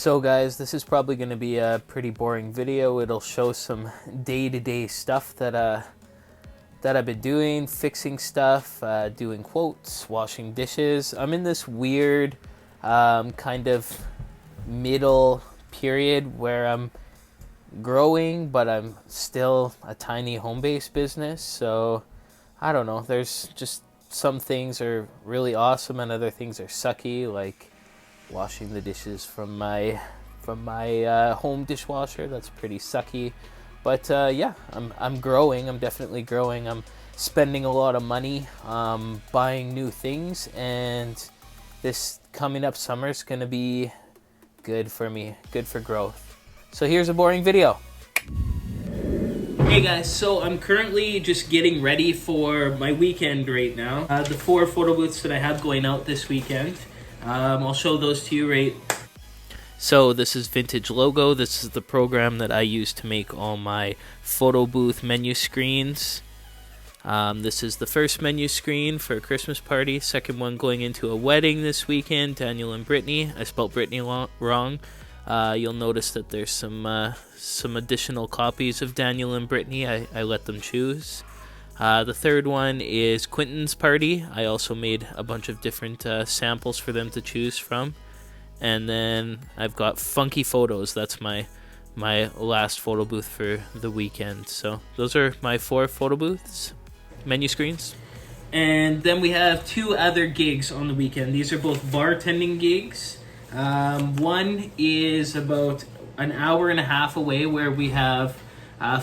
So guys, this is probably going to be a pretty boring video. It'll show some day-to-day stuff that I've been doing, fixing stuff, doing quotes, washing dishes. I'm in this weird kind of middle period where I'm growing, but I'm still a tiny home-based business. So I don't know, there's just some things are really awesome and other things are sucky, like washing the dishes from my home dishwasher. That's pretty sucky. But yeah, I'm growing. I'm definitely growing. I'm spending a lot of money buying new things, and this coming up summer is gonna be good for me, good for growth. So here's a boring video. Hey guys, so I'm currently just getting ready for my weekend right now. The 4 photo booths that I have going out this weekend. I'll show those to you right. So this is Vintage Logo. This is the program that I use to make all my photo booth menu screens. This is the first menu screen for a Christmas party. Second one going into a wedding this weekend, Daniel and Brittany. I spelled Brittany wrong. You'll notice that there's some additional copies of Daniel and Brittany. I let them choose. The third one is Quentin's party. I also made a bunch of different samples for them to choose from. And then I've got Funky Photos. That's my last photo booth for the weekend. So those are my 4 photo booths, menu screens. And then we have 2 other gigs on the weekend. These are both bartending gigs. One is about an hour and a half away, where we have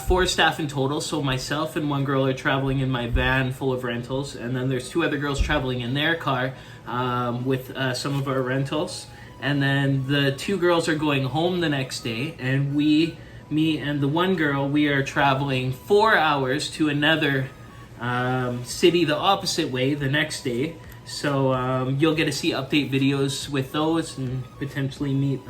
4 staff in total. So myself and 1 girl are traveling in my van full of rentals, and then there's 2 other girls traveling in their car with some of our rentals. And then the 2 girls are going home the next day, and me and the 1 girl, we are traveling 4 hours to another city the opposite way the next day. So you'll get to see update videos with those, and potentially meet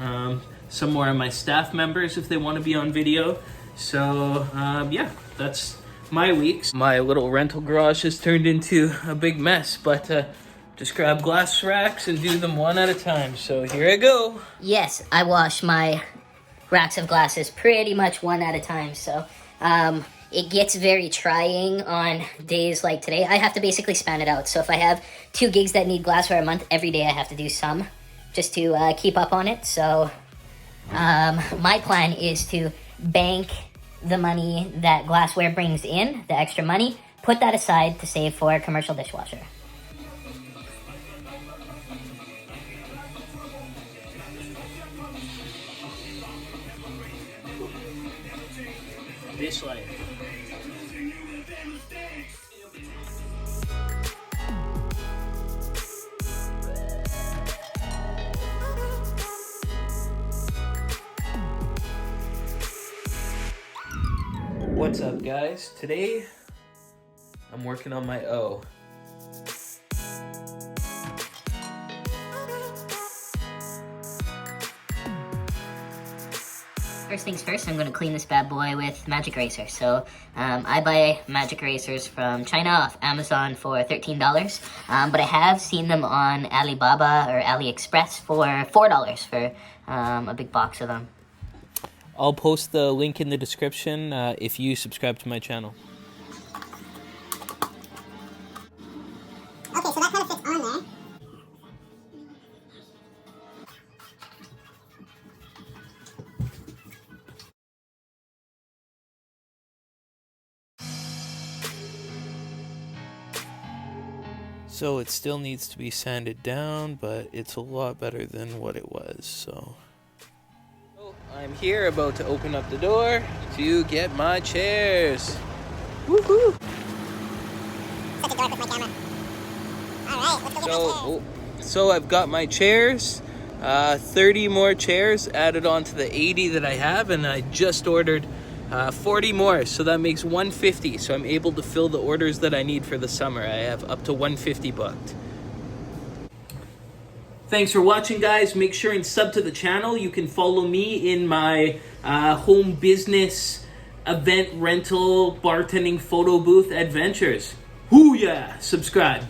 some more of my staff members if they want to be on video. So yeah, that's my weeks. My little rental garage has turned into a big mess, but just grab glass racks and do them one at a time. So here I go. Yes, I wash my racks of glasses pretty much one at a time. So it gets very trying on days like today. I have to basically span it out. So if I have 2 gigs that need glassware a month, every day I have to do some just to keep up on it. So my plan is to bank the money that glassware brings in, the extra money, put that aside to save for a commercial dishwasher. Dish light. What's up, guys? Today I'm working on my O. First things first, I'm going to clean this bad boy with magic eraser. So I buy magic erasers from China off Amazon for $13, but I have seen them on Alibaba or AliExpress for $4 for a big box of them. I'll post the link in the description if you subscribe to my channel. Okay, so that kind of fits on there. So it still needs to be sanded down, but it's a lot better than what it was, so. I'm here about to open up the door to get my chairs. Woohoo! Such a dork with my camera. Alright, let's go get my chairs. So I've got my chairs, 30 more chairs added on to the 80 that I have, and I just ordered 40 more, so that makes 150. So I'm able to fill the orders that I need for the summer. I have up to 150 booked. Thanks for watching, guys. Make sure and sub to the channel. You can follow me in my home business, event rental, bartending, photo booth adventures. Hoo yeah! Subscribe.